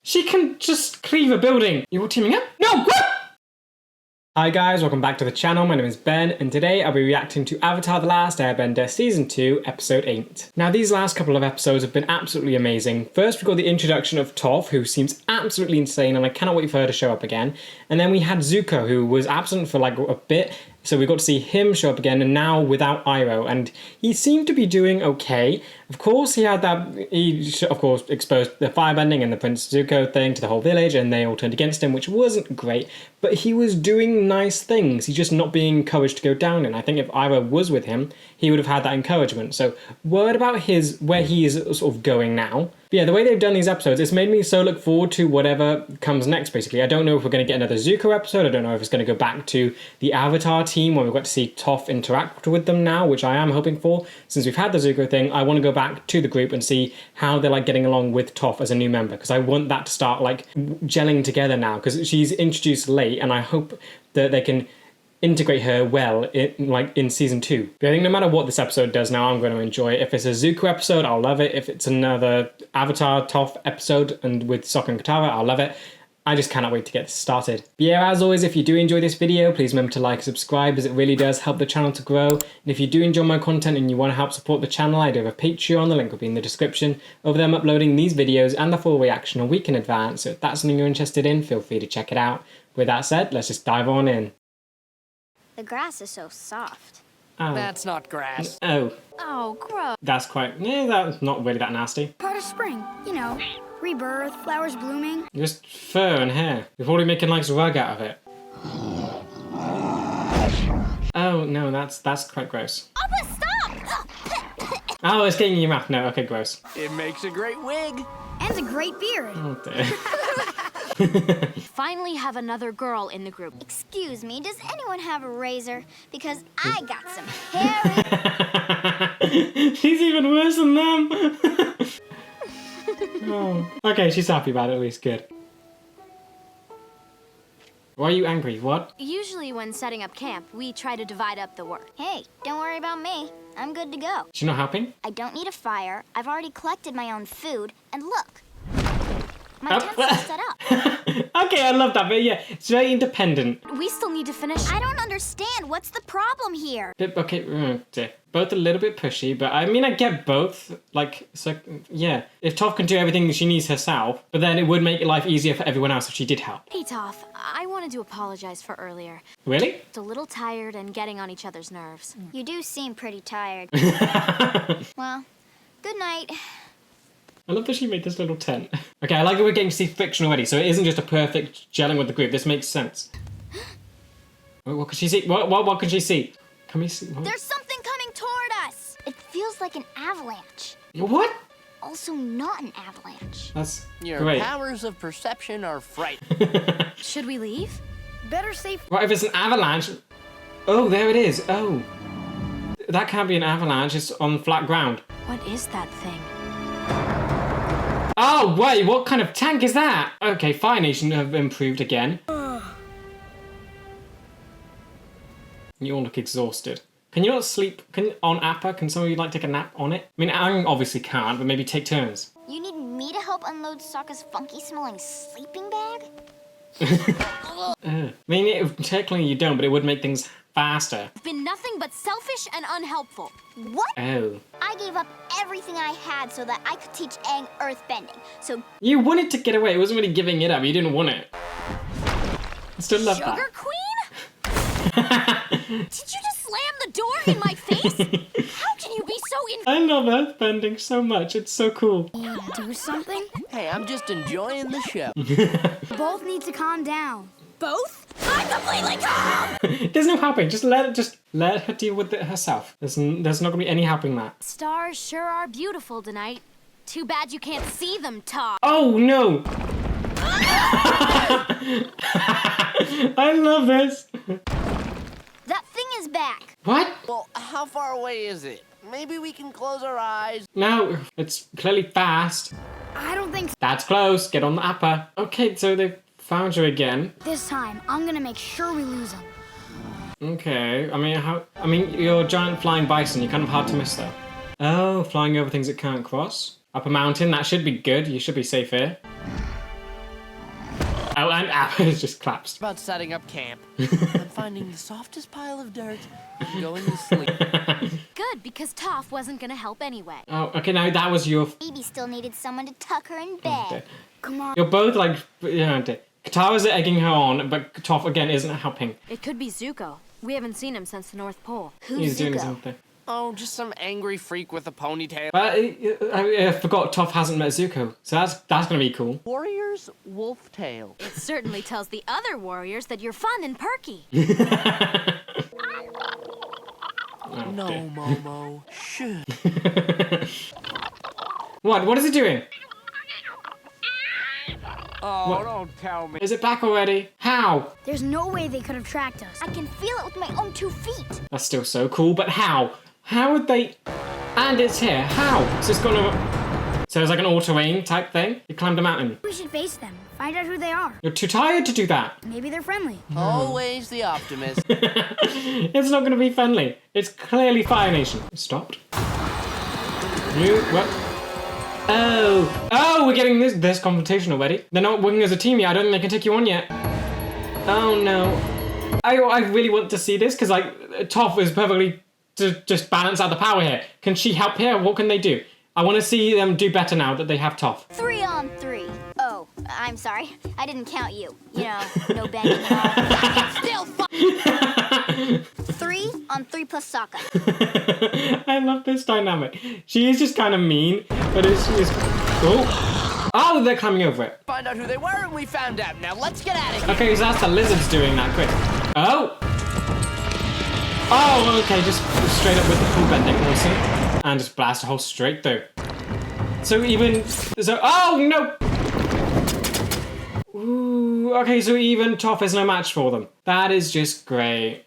She can just cleave a building. You're all teaming up? No, what? Hi guys, welcome back to the channel. My name is Ben, and today I'll be reacting to Avatar: The Last Airbender Season 2, Episode 8. Now, these last couple of episodes have been absolutely amazing. First, we got the introduction of Toph, who seems absolutely insane, and I cannot wait for her to show up again. And then we had Zuko, who was absent for like a bit, so we got to see him show up again, and now without Iroh, and he seemed to be doing okay. Of course, he of course exposed the firebending and the Prince Zuko thing to the whole village, and they all turned against him, which wasn't great, but he was doing nice things. He's just not being encouraged to go down, and I think if Iroh was with him, he would have had that encouragement. So, word about where he is sort of going now. But yeah, the way they've done these episodes, it's made me so look forward to whatever comes next, basically. I don't know if we're going to get another Zuko episode. I don't know if it's going to go back to the Avatar team where we've got to see Toph interact with them now, which I am hoping for. Since we've had the Zuko thing, I want to go back to the group and see how they're like getting along with Toph as a new member, because I want that to start like gelling together now, because she's introduced late, and I hope that they can integrate her well in season 2. But I think no matter what this episode does now, I'm going to enjoy it. If it's a Zuko episode, I'll love it. If it's another Avatar Toph episode and with Sokka and Katara, I'll love it. I just cannot wait to get this started. But yeah, as always, if you do enjoy this video, please remember to like and subscribe, as it really does help the channel to grow. And if you do enjoy my content and you want to help support the channel, I do have a Patreon. The link will be in the description. Over there, I'm uploading these videos and the full reaction a week in advance. So if that's something you're interested in, feel free to check it out. With that said, let's just dive on in. The grass is so soft. Oh. That's not grass. Oh. Oh, gross. That's that's not really that nasty. Part of spring, you know, rebirth, flowers blooming. Just fur and hair. You're probably making like a rug out of it. Oh no, that's quite gross. Appa, stop! Oh, it's getting in your mouth. No, okay, gross. It makes a great wig. And a great beard. Oh dear. Finally have another girl in the group. Excuse me, does anyone have a razor? Because I got some hairy... She's even worse than them. Oh. Okay, she's happy about it at least. Good. Why are you angry? What? Usually when setting up camp, we try to divide up the work. Hey, don't worry about me. I'm good to go. She's not helping? I don't need a fire. I've already collected my own food. And look. My tent's all set up. Okay, I love that, but yeah, it's very independent. We still need to finish. I don't understand. What's the problem here? Okay, both a little bit pushy, but I mean, I get both. Like, so, yeah. If Toph can do everything she needs herself, but then it would make life easier for everyone else if she did help. Hey, Toph, I wanted to apologize for earlier. Really? It's a little tired and getting on each other's nerves. You do seem pretty tired. Well, good night. I love that she made this little tent. Okay, I like that we're getting to see fiction already, so it isn't just a perfect gelling with the group. This makes sense. What can she see? What can she see? Can we see? What? There's something coming toward us. It feels like an avalanche. What? Also not an avalanche. That's Your great. powers of perception are frightening. Should we leave? Better safe. Right, if it's an avalanche... Oh, there it is. Oh. That can't be an avalanche. It's on flat ground. What is that thing? Oh, wait, what kind of tank is that? Okay, Fire Nation have improved again. You all look exhausted. Can you not sleep on Appa? Can some of you like take a nap on it? I mean, Aang obviously can't, but maybe take turns. You need me to help unload Sokka's funky-smelling sleeping bag? I mean, technically you don't, but it would make things faster. I've been nothing but selfish and unhelpful. What? Oh. I gave up everything I had so that I could teach Aang earthbending. So You wanted to get away. It wasn't really giving it up. You didn't want it. I still love Sugar that. Queen? Did you just slam the door in my face? How can you be so I love earthbending so much. It's so cool. do something? Hey, I'm just enjoying the show. Both need to calm down. Both? I'm completely calm! There's no helping. Just let her deal with it herself. There's not gonna be any helping that. Stars sure are beautiful tonight. Too bad you can't see them, Toph. Oh no! I love this. That thing is back. What? Well, how far away is it? Maybe we can close our eyes. No, it's clearly fast. I don't think so. That's close. Get on the upper. Okay, so they've found you again. This time, I'm gonna make sure we lose him. Okay. I mean, you're a giant flying bison. You're kind of hard to miss, though. Oh, flying over things it can't cross. Up a mountain. That should be good. You should be safe here. Oh, and it just collapsed. About setting up camp. I'm finding the softest pile of dirt and going to sleep. Good, because Toph wasn't gonna help anyway. Oh, okay, now that was your... Baby still needed someone to tuck her in bed. Come on. You're both like... Yeah, Katara's egging her on, but Toph, again, isn't helping. It could be Zuko. We haven't seen him since the North Pole. Who's He's doing Zuko? something. Oh, just some angry freak with a ponytail. But I forgot Toph hasn't met Zuko, so that's gonna be cool. Warrior's wolf tail. It certainly tells the other warriors that you're fun and perky. Oh, No, dear. Momo. Shh. What is it doing? Oh, What? don't tell me. Is it back already? How? There's no way they could have tracked us. I can feel it with my own 2 feet. That's still so cool, but how? How would they... And it's here. How? So it's gonna... So it's like an auto-aim type thing? You climbed a mountain. We should face them. Find out who they are. You're too tired to do that. Maybe they're friendly. Always the optimist. It's not gonna be friendly. It's clearly Fire Nation. It stopped. What? Oh, we're getting this confrontation already. They're not working as a team yet. I don't think they can take you on yet. Oh no. I really want to see this because like Toph is perfectly to just balance out the power here. Can she help here? What can they do? I want to see them do better now that they have Toph. 3 on 3. Oh, I'm sorry. I didn't count you. You know, no bending at all. Still fun. 3 on 3 plus Sokka. I love this dynamic. She is just kind of mean, but it's just... Oh, they're climbing over it. Find out who they were and we found out. Now let's get at it. Okay, so that's the lizards doing that quick. Oh! Oh, okay, just straight up with the full bending, awesome. And just blast a hole straight through. So even... So... Oh, no! Ooh, okay, so even Toph is no match for them. That is just great.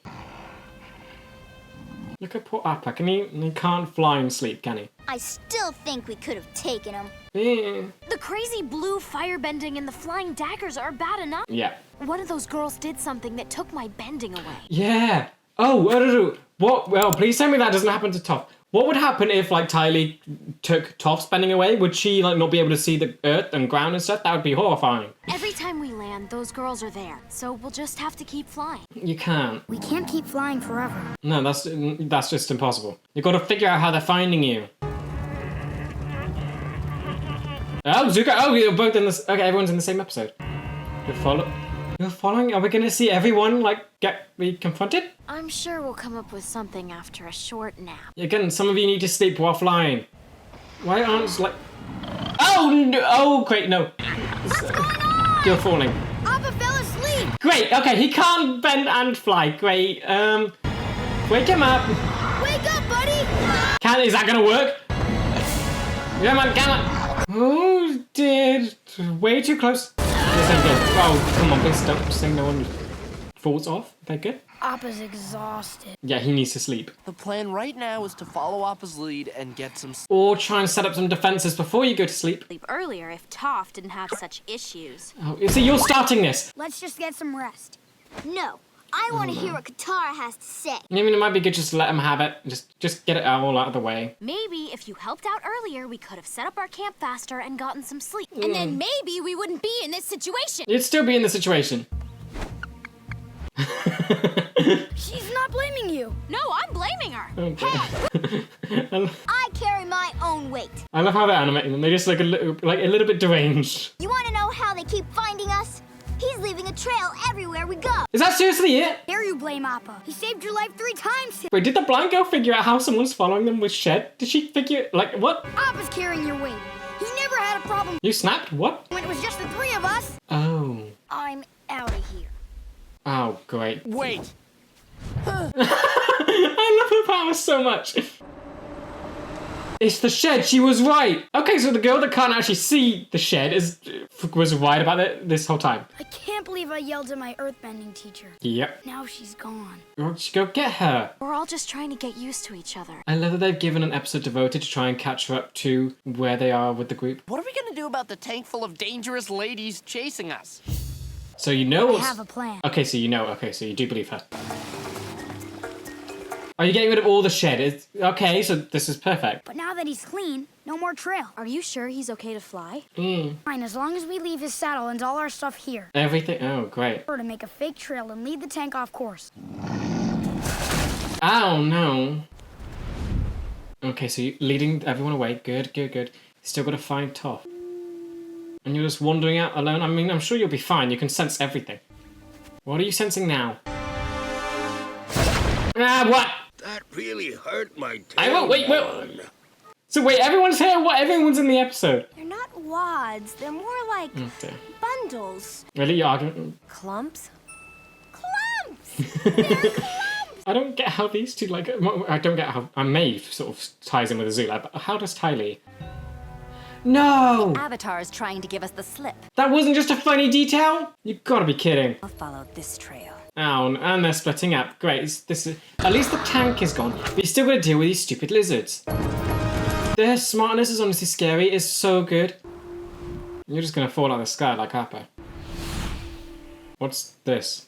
Look at poor Appa. He can't fly and sleep, can he? I still think we could have taken him. Yeah. The crazy blue firebending and the flying daggers are bad enough. Yeah. One of those girls did something that took my bending away. Yeah. Oh, what? Well, please tell me that doesn't happen to Toph. What would happen if, like, Ty Lee took Toph's bending away? Would she, like, not be able to see the earth and ground and stuff? That would be horrifying. Every time we land, those girls are there. So we'll just have to keep flying. You can't. We can't keep flying forever. No, that's just impossible. You've got to figure out how they're finding you. Oh, Zuko. Oh, you're both in this. Okay, everyone's in the same episode. You're following? Are we going to see everyone, like, be confronted? I'm sure we'll come up with something after a short nap. Again, some of you need to sleep while flying. Why aren't, like... Oh, no. Oh, great, no. What's going on? You're falling. Appa fell asleep. Great, okay, he can't bend and fly. Great, wake him up. Wake up, buddy. Is that gonna work? Come on. Oh, dear. Way too close. This ain't good. Oh, come on, please don't say no one falls off. Okay, good. Appa's exhausted. Yeah, he needs to sleep. The plan right now is to follow Appa's lead and get some sleep. Or try and set up some defenses before you go to sleep. Sleep earlier if Toph didn't have such issues. Oh, you see, you're starting this. Let's just get some rest. No, I want to hear what Katara has to say. I mean, it might be good just to let him have it. Just get it all out of the way. Maybe if you helped out earlier, we could have set up our camp faster and gotten some sleep. And then maybe we wouldn't be in this situation. You'd still be in the situation. She's not blaming you. No, I'm blaming her. Okay. I carry my own weight. I love how they're animating them. They just look a little bit deranged. You want to know how they keep finding us? He's leaving a trail everywhere we go. Is that seriously it? Dare you blame Appa? He saved your life 3 times. Wait, did the blind girl figure out how someone's following them with Shed? Did she figure, like, what? Appa's carrying your weight. He never had a problem You snapped? What? when it was just the 3 of us. Oh. I'm out of here. Oh, great. Wait! I love her power so much. It's the Shed. She was right. Okay, so the girl that can't actually see the Shed was right about it this whole time. I can't believe I yelled at my earthbending teacher. Yep. Now she's gone. Go get her. We're all just trying to get used to each other. I love that they've given an episode devoted to try and catch her up to where they are with the group. What are we gonna do about the tank full of dangerous ladies chasing us? So you know I what's... have a plan. Okay, so you know. Okay, so you do believe her. Are you getting rid of all the shed? Okay, so this is perfect. But now that he's clean, no more trail. Are you sure he's okay to fly? Fine, as long as we leave his saddle and all our stuff here. Everything. Oh, great. Or to make a fake trail and lead the tank off course. Oh, no. Okay, so you're leading everyone away. Good, good, good. Still got to find Toph. And you're just wandering out alone? I mean, I'm sure you'll be fine. You can sense everything. What are you sensing now? Ah, what? That really hurt my tail. I won't, wait. So wait, everyone's here? What? Everyone's in the episode? They're not wads. They're more like Okay. bundles. Really? You're arguing? Clumps? Clumps! I don't get how these two, like, I don't get how Maeve sort of ties in with Azula, but how does Ty Lee? No! Avatar is trying to give us the slip. That wasn't just a funny detail? You gotta be kidding. I'll follow this trail. Oh, and they're splitting up. Great. This is, at least the tank is gone, but you still gotta deal with these stupid lizards. Their smartness is honestly scary. It's so good. You're just gonna fall out of the sky like Appa. What's this?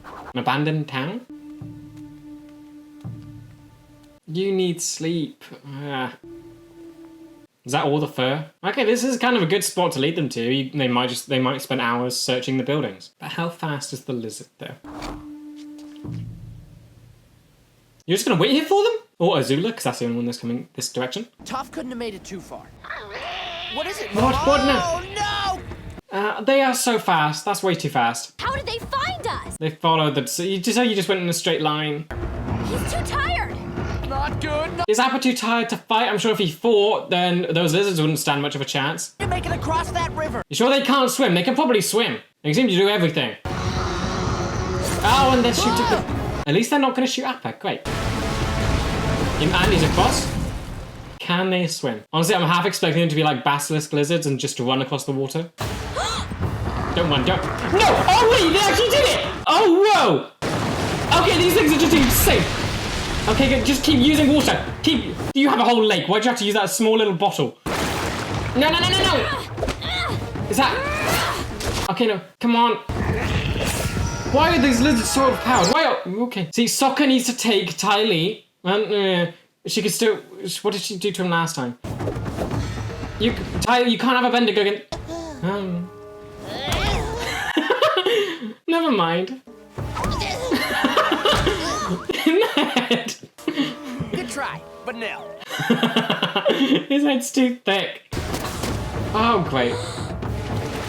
An abandoned town? You need sleep. Ah. Is that all the fur? Okay, this is kind of a good spot to lead them to. They might spend hours searching the buildings. But how fast is the lizard though? You're just gonna wait here for them? Or Azula, because that's the only one that's coming this direction. Toph couldn't have made it too far. What is it? What? What? No. Oh, no! They are so fast. That's way too fast. How did they find us? They followed the. So you just went in a straight line. He's too tired. Not good. Not Is Appa too tired to fight? I'm sure if he fought, then those lizards wouldn't stand much of a chance. to make it across that river. You sure they can't swim? They can probably swim. They seem to do everything. Oh, and they're shooting. At least they're not going to shoot Appa. Great. And he's across. Can they swim? Honestly, I'm half expecting them to be like basilisk lizards and just run across the water. Don't run, don't. No! Oh, wait, they actually did it! Oh, whoa! Okay, these things are just insane. Okay, good, just keep using water. You have a whole lake. Why'd you have to use that small little bottle? No, no, no, no, no! Is that... Okay, no, come on. Why are these lizards so overpowered? Why are... Okay. See, Sokka needs to take Ty Lee. And she could still... What did she do to him last time? You can't have a bender go again. Never mind. In the head. Good try, but no. His head's too thick. Oh, great.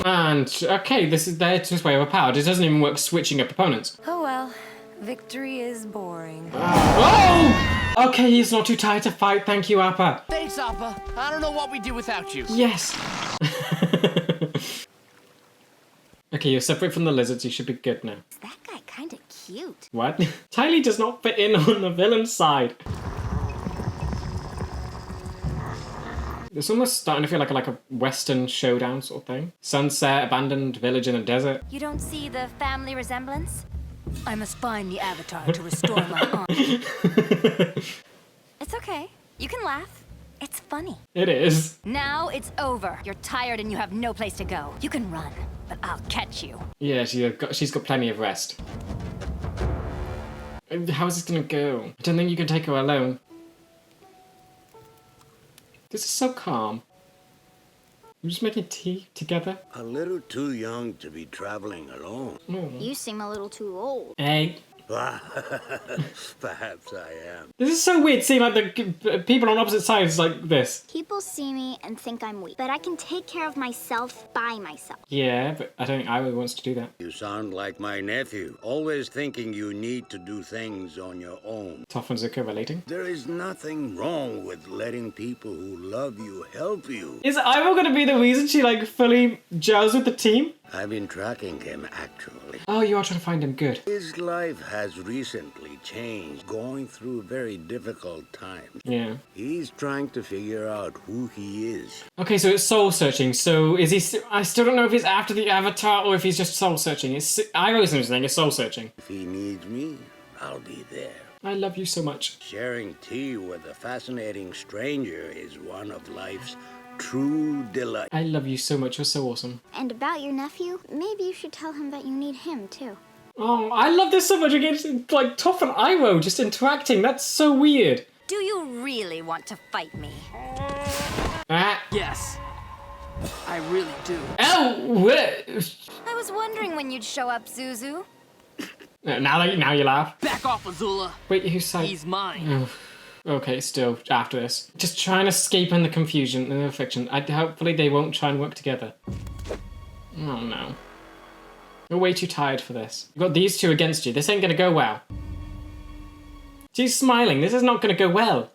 And, okay, they're just way overpowered. It doesn't even work switching up opponents. Oh well, victory is boring. Oh! Okay, he's not too tired to fight. Thank you, Appa. Thanks, Appa. I don't know what we'd do without you. Yes. Okay, you're separate from the lizards. You should be good now. That guy kinda cute. What? Ty Lee does not fit in on the villain's side. It's almost starting to feel like a Western showdown sort of thing. Sunset, abandoned village in a desert. You don't see the family resemblance? I must find the Avatar to restore my honor. It's okay. You can laugh. It's funny. It is. Now it's over. You're tired and you have no place to go. You can run, but I'll catch you. Yeah, she's got plenty of rest. How is this gonna go? I don't think you can take her alone. This is so calm. We're just making tea together. A little too young to be traveling alone. You seem a little too old. Hey. Perhaps I am. This is so weird seeing like the people on opposite sides like this. People see me and think I'm weak, but I can take care of myself by myself. Yeah, but I don't think Ira wants to do that. You sound like my nephew, always thinking you need to do things on your own. Toph and Zuko relating. There is nothing wrong with letting people who love you help you. Is Ira gonna be the reason she like fully gels with the team? I've been tracking him, actually. Oh, you are trying to find him. Good. His life has recently changed, going through very difficult times. Yeah. He's trying to figure out who he is. Okay, so it's soul searching. So is he? I still don't know if he's after the Avatar or if he's just soul searching. I always think it's soul searching. If he needs me, I'll be there. I love you so much. Sharing tea with a fascinating stranger is one of life's true delight. I love you so much. You're so awesome. And about your nephew, maybe you should tell him that you need him too. Oh, I love this so much against, like, Toph and Iroh just interacting. That's so weird. Do you really want to fight me? Ah. Yes. I really do. Oh, what? I was wondering when you'd show up, Zuzu. Now you laugh. Back off, Azula. Wait, who's side? He's mine. Okay, still, after this. Just try and escape in the confusion and the fiction. Hopefully they won't try and work together. Oh no. You're way too tired for this. You've got these two against you. This ain't gonna go well. She's smiling. This is not gonna go well.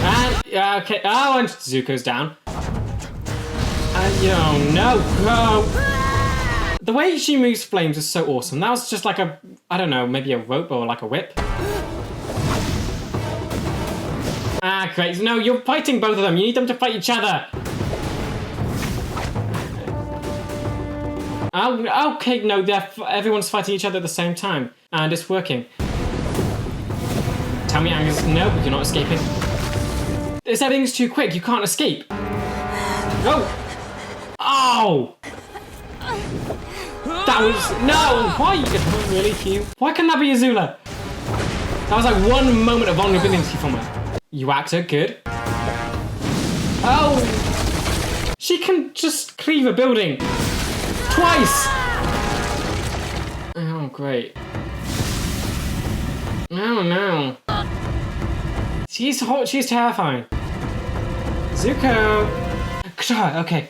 And, okay. Oh, and Zuko's down. And, oh no. Oh. The way she moves flames is so awesome. That was just like a, I don't know, maybe a rope or like a whip. Ah, great. No, you're fighting both of them. You need them to fight each other. Oh, okay, no, everyone's fighting each other at the same time. And it's working. Tell me, Angus, no, you're not escaping. Everything's too quick. You can't escape. Oh! Oh! That was... No! Why? Really, Hugh? Why couldn't that be Azula? That was like one moment of vulnerability from her. You actor, good. Oh! She can just cleave a building. Twice! Oh, great. Oh, no. She's hot. She's terrifying. Zuko! Okay.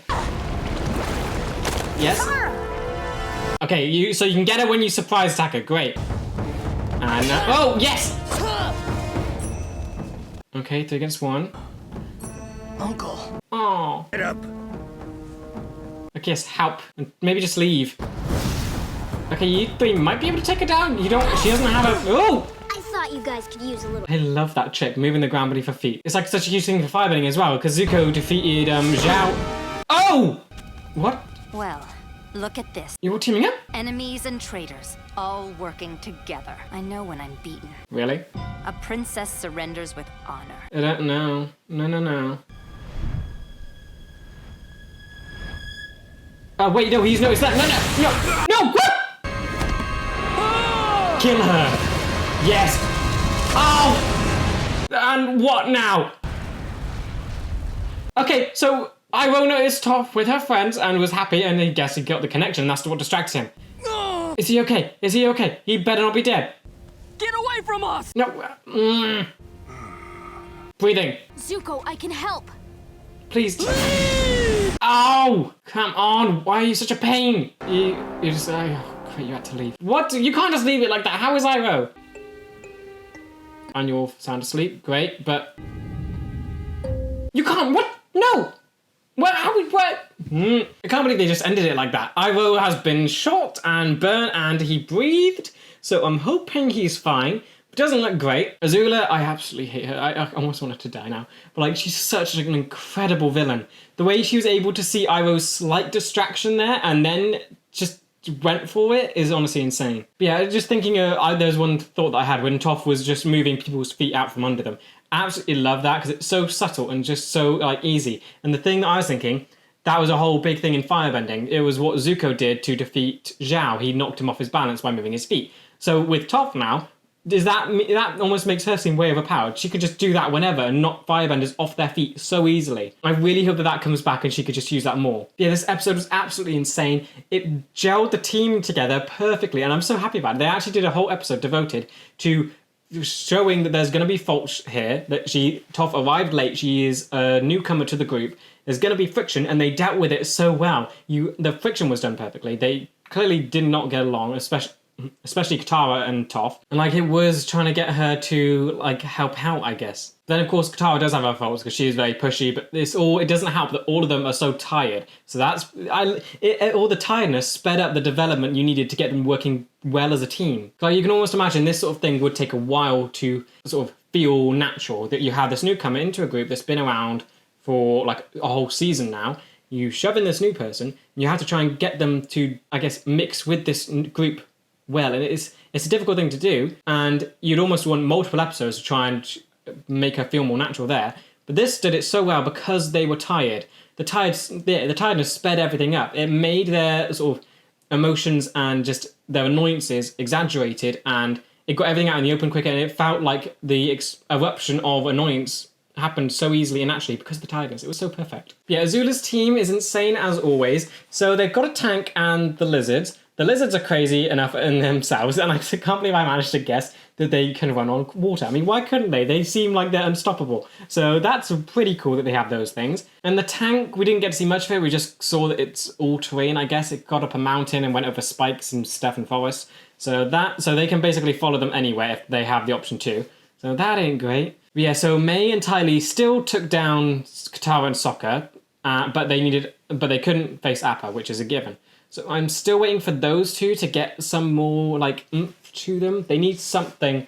Yes? Okay, so you can get her when you surprise attack her. Great. And oh, yes! Okay, 3 against 1. Uncle. Oh. Get up. Okay, yes, help. And maybe just leave. Okay, you three might be able to take her down. You don't. She doesn't have a. Oh! I thought you guys could use a little. I love that trick, moving the ground beneath her feet. It's like such a huge thing for firebending as well, because Zuko defeated Zhao. Oh! What? Well, look at this. You're all teaming up? Enemies and traitors, all working together. I know when I'm beaten. Really? A princess surrenders with honor. I don't know. No. Oh, wait, no, he's noticed that. No! What? Kill her. Yes. Oh! And what now? Okay, so Iroh noticed Toph with her friends and was happy, and I guess he got the connection. That's what distracts him. Is he okay? Is he okay? He better not be dead. Get away from us! No. Breathing. Zuko, I can help. Please. Oh, come on. Why are you such a pain? You just, oh, great, you had to leave. What? You can't just leave it like that. How is Iroh? And you're all sound asleep. Great, but you can't. What? No. What? What? I can't believe they just ended it like that. Iroh has been shot and burnt and he breathed. So I'm hoping he's fine. It doesn't look great. Azula, I absolutely hate her. I almost want her to die now. But like, she's such an incredible villain. The way she was able to see Iroh's slight distraction there and then just went for it is honestly insane. But yeah, just thinking, there's one thought that I had when Toph was just moving people's feet out from under them. I absolutely love that because it's so subtle and just so like easy. And the thing that I was thinking, that was a whole big thing in firebending. It was what Zuko did to defeat Zhao. He knocked him off his balance by moving his feet. So with Toph now, that almost makes her seem way overpowered. She could just do that whenever and knock firebenders off their feet so easily. I really hope that comes back and she could just use that more. Yeah, this episode was absolutely insane. It gelled the team together perfectly, and I'm so happy about it. They actually did a whole episode devoted to showing that there's going to be faults here, that Toph arrived late, she is a newcomer to the group, there's going to be friction, and they dealt with it so well. The friction was done perfectly. They clearly did not get along, especially Katara and Toph. And like, it was trying to get her to like help out, I guess. Then of course Katara does have her faults because she is very pushy, but it doesn't help that all of them are so tired. So all the tiredness sped up the development you needed to get them working well as a team. Like, you can almost imagine this sort of thing would take a while to sort of feel natural, that you have this newcomer into a group that's been around for like a whole season now. You shove in this new person, and you have to try and get them to, I guess, mix with this group well, and it's a difficult thing to do, and you'd almost want multiple episodes to try and make her feel more natural there. But this did it so well because they were tired. The tiredness sped everything up. It made their sort of emotions and just their annoyances exaggerated, and it got everything out in the open quicker, and it felt like the eruption of annoyance happened so easily and naturally because of the tiredness. It was so perfect. Yeah, Azula's team is insane as always. So they've got a tank and the lizards. The lizards are crazy enough in themselves, and I can't believe I managed to guess that they can run on water. I mean, why couldn't they? They seem like they're unstoppable. So that's pretty cool that they have those things. And the tank, we didn't get to see much of it. We just saw that it's all terrain, I guess. It got up a mountain and went over spikes and stuff and forests. So they can basically follow them anywhere if they have the option to. So that ain't great. But yeah, so May and Ty Lee still took down Katara and Sokka, but they couldn't face Appa, which is a given. So I'm still waiting for those two to get some more like oomph to them. They need something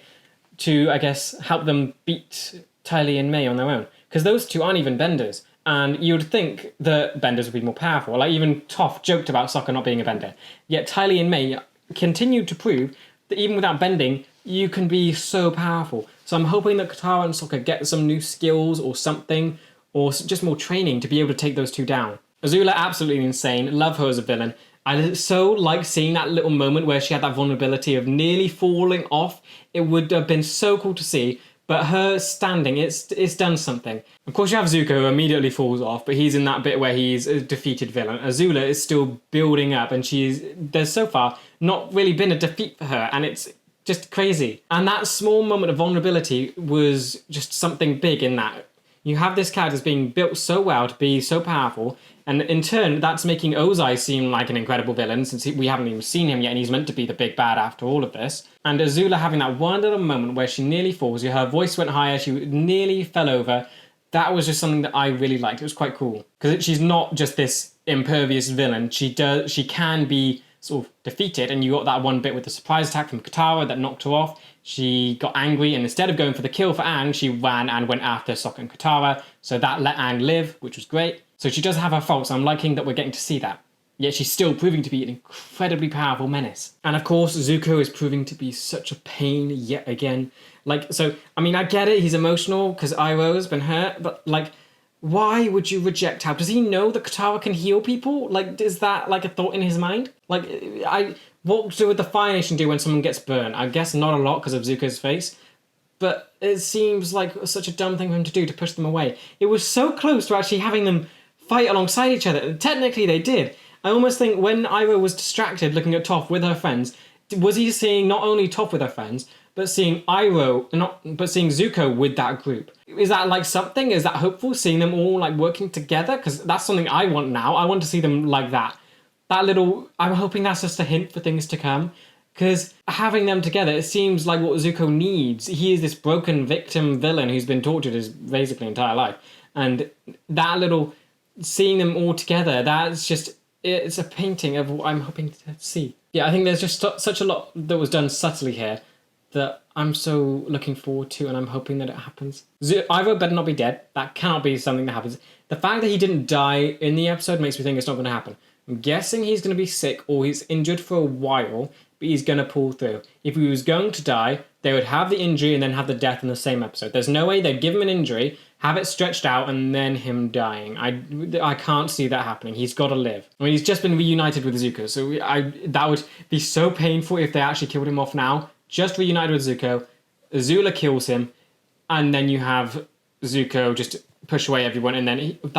to, I guess, help them beat Ty Lee and May on their own, because those two aren't even benders. And you would think that benders would be more powerful. Like even Toph joked about Sokka not being a bender. Yet Ty Lee and May continued to prove that even without bending, you can be so powerful. So I'm hoping that Katara and Sokka get some new skills or something, or just more training to be able to take those two down. Azula, absolutely insane. Love her as a villain. I so like seeing that little moment where she had that vulnerability of nearly falling off. It would have been so cool to see. But her standing, it's done something. Of course, you have Zuko, who immediately falls off, but he's in that bit where he's a defeated villain. Azula is still building up, and there's so far not really been a defeat for her, and it's just crazy. And that small moment of vulnerability was just something big in that. You have this character being built so well to be so powerful, and in turn, that's making Ozai seem like an incredible villain, since we haven't even seen him yet, and he's meant to be the big bad after all of this. And Azula having that one little moment where she nearly falls, her voice went higher, she nearly fell over. That was just something that I really liked. It was quite cool. Because she's not just this impervious villain. She can be sort of defeated, and you got that one bit with the surprise attack from Katara that knocked her off. She got angry, and instead of going for the kill for Aang, she ran and went after Sokka and Katara, so that let Aang live, which was great. So she does have her faults, so I'm liking that we're getting to see that. Yet she's still proving to be an incredibly powerful menace. And of course, Zuko is proving to be such a pain yet again. I get it, he's emotional because Iroh's been hurt, but why would you reject help? Does he know that Katara can heal people? Is that a thought in his mind? What would the Fire Nation do when someone gets burned? I guess not a lot because of Zuko's face. But it seems like such a dumb thing for him to do, to push them away. It was so close to actually having them fight alongside each other. And technically they did. I almost think when Iroh was distracted looking at Toph with her friends, was he seeing not only Toph with her friends, but seeing seeing Zuko with that group? Is that something? Is that hopeful? Seeing them all working together? Because that's something I want now. I want to see them like that. I'm hoping that's just a hint for things to come. Because having them together, it seems like what Zuko needs. He is this broken victim villain who's been tortured his basically entire life. And seeing them all together, it's a painting of what I'm hoping to see. Yeah, I think there's just such a lot that was done subtly here that I'm so looking forward to, and I'm hoping that it happens. Iroh better not be dead. That cannot be something that happens. The fact that he didn't die in the episode makes me think it's not going to happen. I'm guessing he's going to be sick or he's injured for a while, but he's going to pull through. If he was going to die, they would have the injury and then have the death in the same episode. There's no way they'd give him an injury, have it stretched out, and then him dying. I can't see that happening. He's got to live. I mean, he's just been reunited with Zuko, so that would be so painful if they actually killed him off now. Just reunited with Zuko, Azula kills him, and then you have Zuko just push away everyone, and then if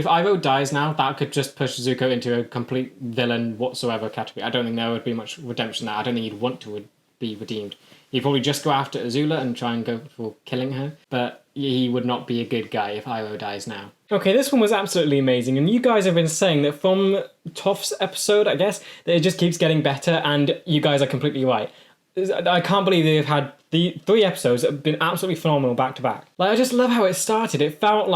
Iroh dies now, that could just push Zuko into a complete villain whatsoever category. I don't think there would be much redemption there. I don't think he'd want to be redeemed. He'd probably just go after Azula and try and go for killing her, but he would not be a good guy if Iroh dies now. Okay, this one was absolutely amazing, and you guys have been saying that from Toph's episode, I guess, that it just keeps getting better, and you guys are completely right. I can't believe they've had the 3 episodes that have been absolutely phenomenal back to back. I just love how it started. It felt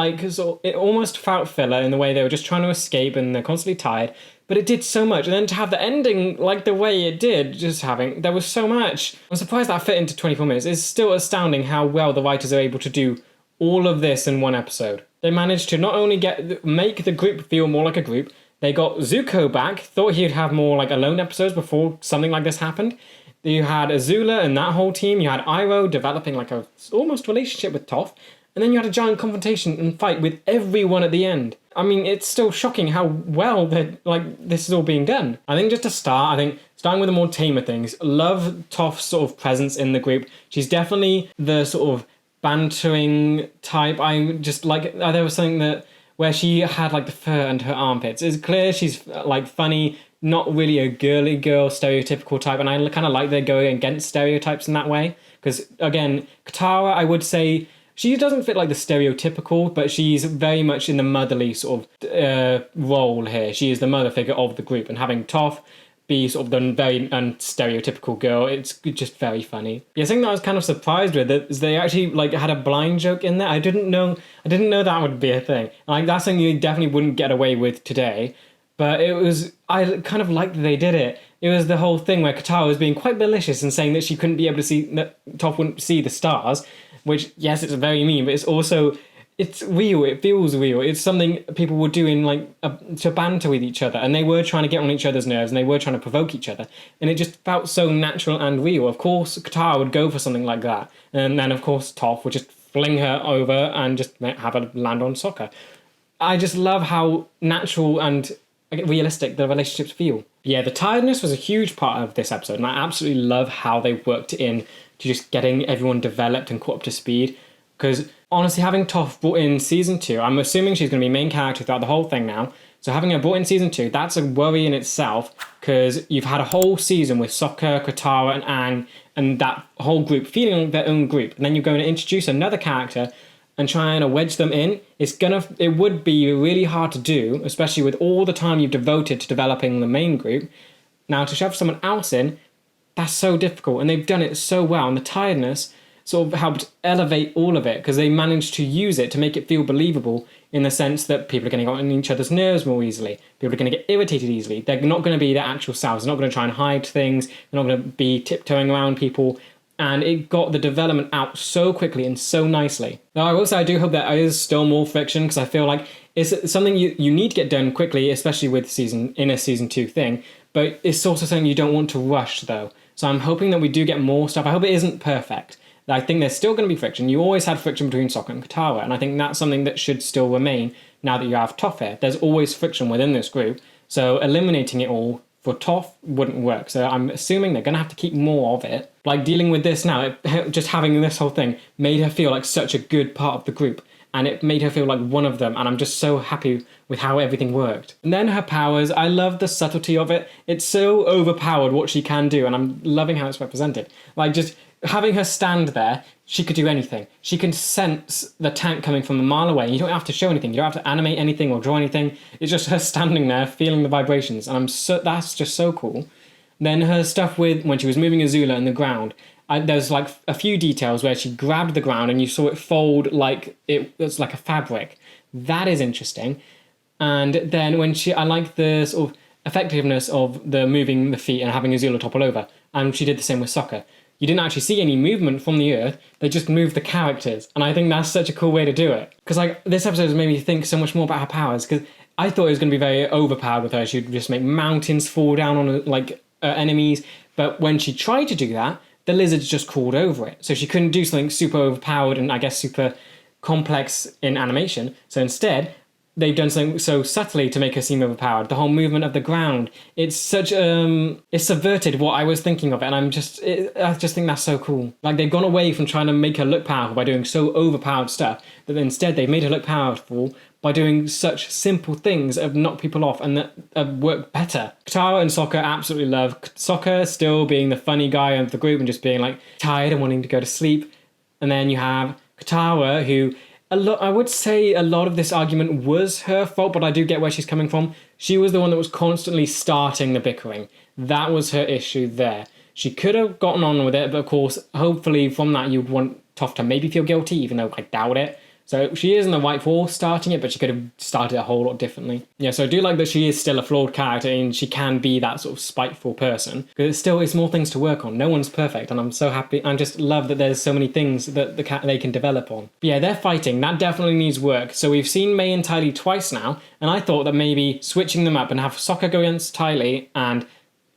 it almost felt filler in the way they were just trying to escape and they're constantly tired, but it did so much. And then to have the ending the way it did, there was so much. I'm surprised that fit into 24 minutes. It's still astounding how well the writers are able to do all of this in one episode. They managed to not only make the group feel more like a group, they got Zuko back, thought he'd have more alone episodes before something like this happened. You had Azula and that whole team. You had Iroh developing a almost relationship with Toph. and then you had a giant confrontation and fight with everyone at the end. I mean, it's still shocking how well that this is all being done. I think just to start, I think starting with the more tamer things, love Toph's sort of presence in the group. She's definitely the sort of bantering type. I just like, there was something that where she had like the fur under her armpits. It's clear she's like funny, not really a girly girl stereotypical type, and I kind of like they're going against stereotypes in that way. Because again, Katara, I would say, she doesn't fit like the stereotypical, but she's very much in the motherly sort of role here. She is the mother figure of the group, and having Toph be sort of the very unstereotypical girl, it's just very funny. Yeah, something that I was kind of surprised with is they actually like had a blind joke in there. I didn't know that would be a thing. Like that's something you definitely wouldn't get away with today. But I kind of liked that they did it. It was the whole thing where Katara was being quite malicious and saying that she couldn't be able to see, that Toph wouldn't see the stars, which, yes, it's very mean, but it's also, it's real, it feels real. It's something people would do in, to banter with each other, and they were trying to get on each other's nerves, and they were trying to provoke each other, and it just felt so natural and real. Of course, Katara would go for something like that, and then, of course, Toph would just fling her over and just have her land on Sokka. I just love how natural and realistic the relationships feel. Yeah, the tiredness was a huge part of this episode, and I absolutely love how they worked in to just getting everyone developed and caught up to speed. Because honestly, having Toph brought in season 2, I'm assuming she's going to be main character throughout the whole thing now. So having her brought in season 2, that's a worry in itself, because you've had a whole season with Sokka, Katara, and Aang, and that whole group feeling like their own group. And then you're going to introduce another character and trying to wedge them in. It would be really hard to do, especially with all the time you've devoted to developing the main group. Now to shove someone else in, that's so difficult, and they've done it so well, and the tiredness sort of helped elevate all of it, because they managed to use it to make it feel believable in the sense that people are going to get on each other's nerves more easily. People are going to get irritated easily. They're not going to be their actual selves. They're not going to try and hide things. They're not going to be tiptoeing around people. And it got the development out so quickly and so nicely. Now, I will say I do hope there is still more friction, because I feel like it's something you need to get done quickly, especially with season 2 thing. But it's also something you don't want to rush, though. So I'm hoping that we do get more stuff. I hope it isn't perfect. I think there's still going to be friction. You always had friction between Sokka and Katara, and I think that's something that should still remain now that you have Toph here. There's always friction within this group, so eliminating it all for Toph wouldn't work. So I'm assuming they're going to have to keep more of it. Like dealing with this now, just having this whole thing made her feel like such a good part of the group, and it made her feel like one of them, and I'm just so happy with how everything worked. And then her powers, I love the subtlety of it. It's so overpowered what she can do, and I'm loving how it's represented. Like just having her stand there, she could do anything. She can sense the tank coming from a mile away. You don't have to show anything. You don't have to animate anything or draw anything. It's just her standing there, feeling the vibrations, and that's just so cool. Then her stuff with when she was moving Azula in the ground, there's like a few details where she grabbed the ground and you saw it fold like it was like a fabric. That is interesting. And then I like the sort of effectiveness of the moving the feet and having Azula topple over. And she did the same with Sokka. You didn't actually see any movement from the earth, they just moved the characters. And I think that's such a cool way to do it. Because this episode has made me think so much more about her powers, because I thought it was going to be very overpowered with her. She'd just make mountains fall down on enemies. But when she tried to do that, the lizards just crawled over it. So she couldn't do something super overpowered and I guess super complex in animation. So instead, they've done something so subtly to make her seem overpowered. The whole movement of the ground, it's such it's subverted what I was thinking of it, and I just think that's so cool. Like they've gone away from trying to make her look powerful by doing so overpowered stuff, that instead they've made her look powerful by doing such simple things that have knocked people off and that have worked better. Katara and Sokka absolutely love. Sokka still being the funny guy of the group and just being like tired and wanting to go to sleep. And then you have Katara, who I would say a lot of this argument was her fault, but I do get where she's coming from. She was the one that was constantly starting the bickering. That was her issue there. She could have gotten on with it, but of course, hopefully from that you'd want Toph to maybe feel guilty, even though I doubt it. So she is in the right for starting it, but she could have started it a whole lot differently. Yeah, so I do like that she is still a flawed character and she can be that sort of spiteful person. Because it's more things to work on. No one's perfect, and I'm so happy. I just love that there's so many things that they can develop on. But yeah, they're fighting. That definitely needs work. So we've seen Mei and Ty Lee twice now, and I thought that maybe switching them up and have Sokka go against Ty Lee and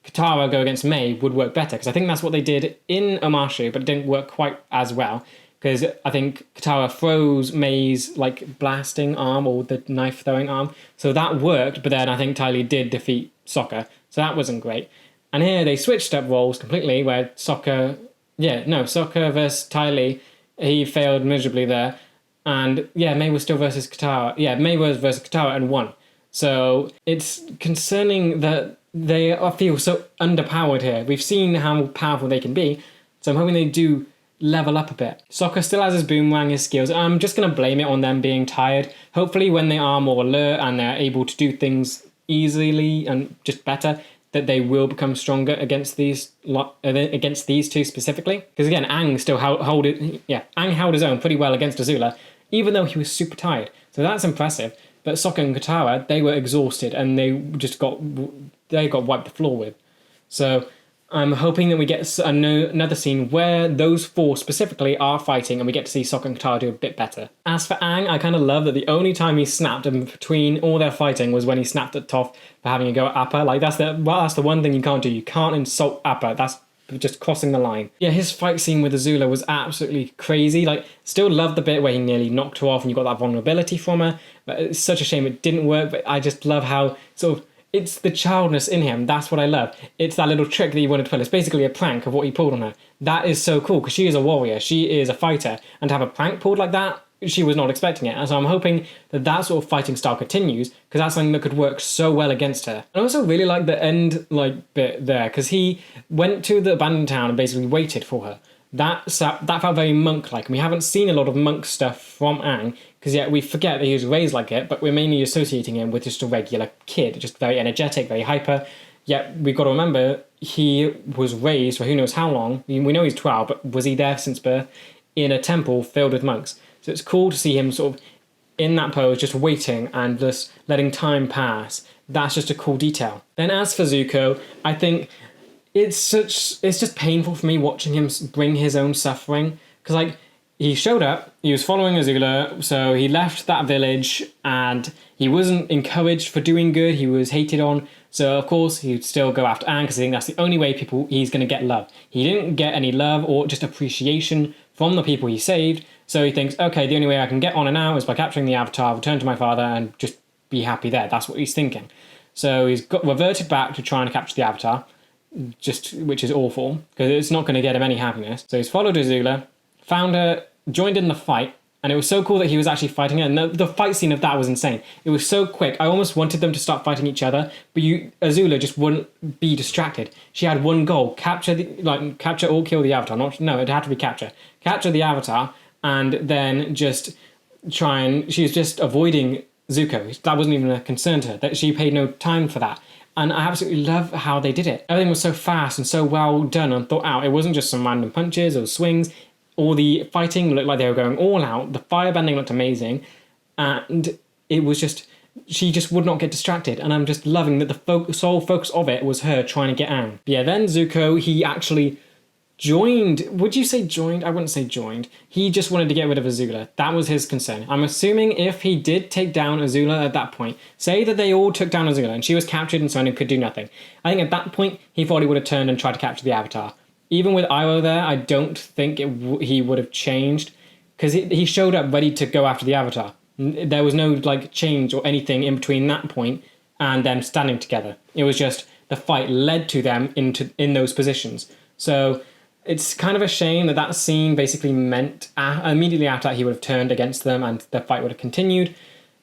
Katara go against Mei would work better. Because I think that's what they did in Omashu, but it didn't work quite as well. because I think Katara froze May's like blasting arm or the knife throwing arm, so that worked. But then I think Ty Lee did defeat Sokka, so that wasn't great. And here they switched up roles completely, where Sokka versus Ty Lee, he failed miserably there, and yeah, May was still versus Katara. Yeah, May was versus Katara and won. So it's concerning that they feel so underpowered here. We've seen how powerful they can be, so I'm hoping they do level up a bit. Sokka still has his boomerang, his skills. I'm just going to blame it on them being tired. Hopefully when they are more alert and they're able to do things easily and just better, that they will become stronger against these two specifically. Because again, Aang still Aang held his own pretty well against Azula, even though he was super tired. So that's impressive. But Sokka and Katara, they were exhausted and they got wiped the floor with. So I'm hoping that we get another scene where those four specifically are fighting and we get to see Sokka and Katara do a bit better. As for Aang, I kind of love that the only time he snapped in between all their fighting was when he snapped at Toph for having a go at Appa. Like, that's the one thing you can't do. You can't insult Appa. That's just crossing the line. Yeah, his fight scene with Azula was absolutely crazy. Like, still loved the bit where he nearly knocked her off and you got that vulnerability from her. But it's such a shame it didn't work. But I just love how sort of it's the childness in him. That's what I love. It's that little trick that he wanted to pull. It's basically a prank of what he pulled on her. That is so cool because she is a warrior. She is a fighter. And to have a prank pulled like that, she was not expecting it. And so I'm hoping that that sort of fighting style continues because that's something that could work so well against her. I also really like the end bit there because he went to the abandoned town and basically waited for her. That felt very monk-like. And we haven't seen a lot of monk stuff from Aang because yet we forget that he was raised like it, but we're mainly associating him with just a regular kid, just very energetic, very hyper. Yet we've got to remember he was raised for who knows how long. We know he's 12, but was he there since birth? In a temple filled with monks. So it's cool to see him sort of in that pose, just waiting and just letting time pass. That's just a cool detail. Then as for Zuko, I think it's just painful for me watching him bring his own suffering. Because, like, he showed up, he was following Azula, so he left that village and he wasn't encouraged for doing good, he was hated on. So, of course, he'd still go after Aang because I think that's the only way he's going to get love. He didn't get any love or just appreciation from the people he saved. So he thinks, okay, the only way I can get on and now is by capturing the Avatar, return to my father, and just be happy there. That's what he's thinking. So he's reverted back to trying to capture the Avatar, which is awful, because it's not going to get him any happiness. So he's followed Azula, found her, joined in the fight, and it was so cool that he was actually fighting her, and the fight scene of that was insane. It was so quick. I almost wanted them to start fighting each other, but Azula just wouldn't be distracted. She had one goal: capture or kill the Avatar. It had to be capture the Avatar, and then just try and... She was just avoiding Zuko. That wasn't even a concern to her. That she paid no time for that. And I absolutely love how they did it. Everything was so fast and so well done and thought out. It wasn't just some random punches or swings. All the fighting looked like they were going all out. The firebending looked amazing. And it was just... She just would not get distracted. And I'm just loving that the sole focus of it was her trying to get Aang. Yeah, then Zuko, he actually joined... Would you say joined? I wouldn't say joined. He just wanted to get rid of Azula. That was his concern. I'm assuming if he did take down Azula at that point, say that they all took down Azula and she was captured and Sonu could do nothing. I think at that point, he thought he would have turned and tried to capture the Avatar. Even with Iroh there, I don't think he would have changed because he showed up ready to go after the Avatar. There was no change or anything in between that point and them standing together. It was just the fight led to them in those positions. So it's kind of a shame that scene basically meant immediately after that he would have turned against them and the fight would have continued.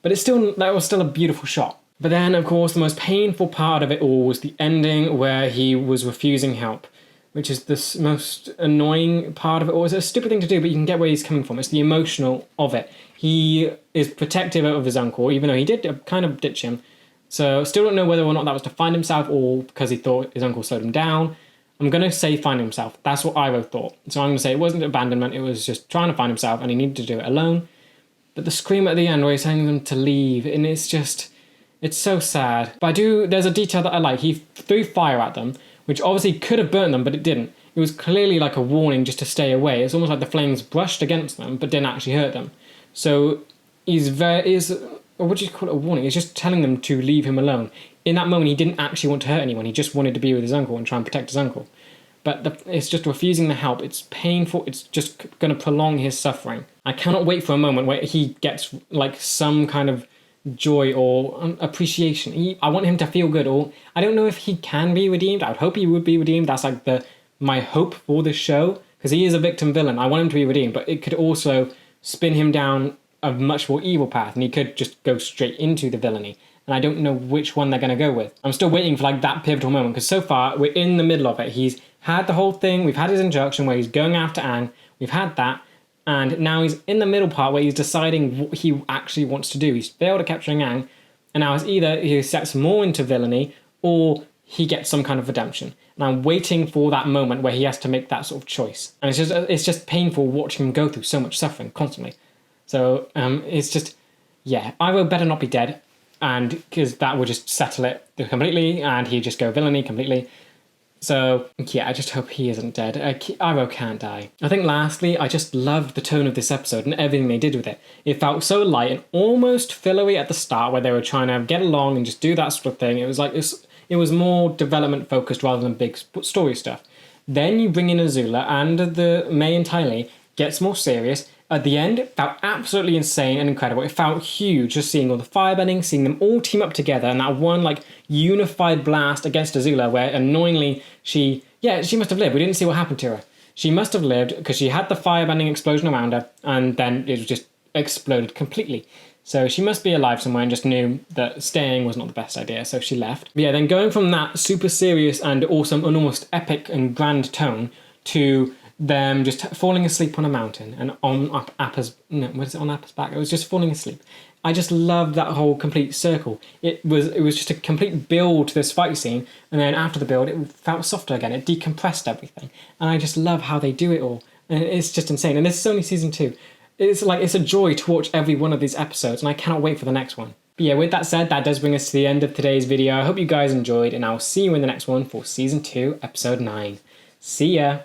But that was still a beautiful shot. But then, of course, the most painful part of it all was the ending where he was refusing help, which is the most annoying part of it all. It's a stupid thing to do, but you can get where he's coming from. It's the emotional of it. He is protective of his uncle, even though he did kind of ditch him. So still don't know whether or not that was to find himself or because he thought his uncle slowed him down. I'm going to say find himself. That's what Iroh thought. So I'm going to say it wasn't abandonment, it was just trying to find himself and he needed to do it alone. But the scream at the end where he's telling them to leave, and it's so sad. But there's a detail that I like. He threw fire at them, which obviously could have burnt them, but it didn't. It was clearly like a warning just to stay away. It's almost like the flames brushed against them, but didn't actually hurt them. So or what do you call it, a warning? He's just telling them to leave him alone. In that moment, he didn't actually want to hurt anyone. He just wanted to be with his uncle and try and protect his uncle. but it's just refusing the help. It's painful. It's just going to prolong his suffering. I cannot wait for a moment where he gets like some kind of joy or appreciation. I want him to feel good, or I don't know if he can be redeemed. I would hope he would be redeemed. That's like my hope for this show, because he is a victim villain. I want him to be redeemed, but it could also spin him down a much more evil path, and he could just go straight into the villainy. And I don't know which one they're going to go with. I'm still waiting for like that pivotal moment, because so far we're in the middle of it. He's had the whole thing. We've had his injunction where he's going after Aang. We've had that. And now he's in the middle part where he's deciding what he actually wants to do. He's failed at capturing Aang. And now it's either he steps more into villainy or he gets some kind of redemption. And I'm waiting for that moment where he has to make that sort of choice. And it's just painful watching him go through so much suffering constantly. So it's just, yeah, Iroh better not be dead. And because that would just settle it completely, and he'd just go villainy completely. So, yeah, I just hope he isn't dead. Iroh can't die. I think lastly, I just loved the tone of this episode and everything they did with it. It felt so light and almost fillery at the start, where they were trying to get along and just do that sort of thing. It was like it was more development focused rather than big story stuff. Then you bring in Azula, and the May and Ty Lee gets more serious. At the end, it felt absolutely insane and incredible. It felt huge, just seeing all the firebending, seeing them all team up together, and that one like unified blast against Azula, where annoyingly she must have lived. We didn't see what happened to her. She must have lived because she had the firebending explosion around her, and then it just exploded completely. So she must be alive somewhere and just knew that staying was not the best idea, so she left. But yeah, then going from that super serious and awesome and almost epic and grand tone to them just falling asleep on a mountain and on Appa's back. It was just falling asleep. I just loved that whole complete circle. It was just a complete build to this fight scene, and then after the build, it felt softer again. It decompressed everything, and I just love how they do it all. And it's just insane. And this is only season 2. It's a joy to watch every one of these episodes, and I cannot wait for the next one. But yeah, with that said, that does bring us to the end of today's video. I hope you guys enjoyed, and I'll see you in the next one for season 2, episode 9. See ya!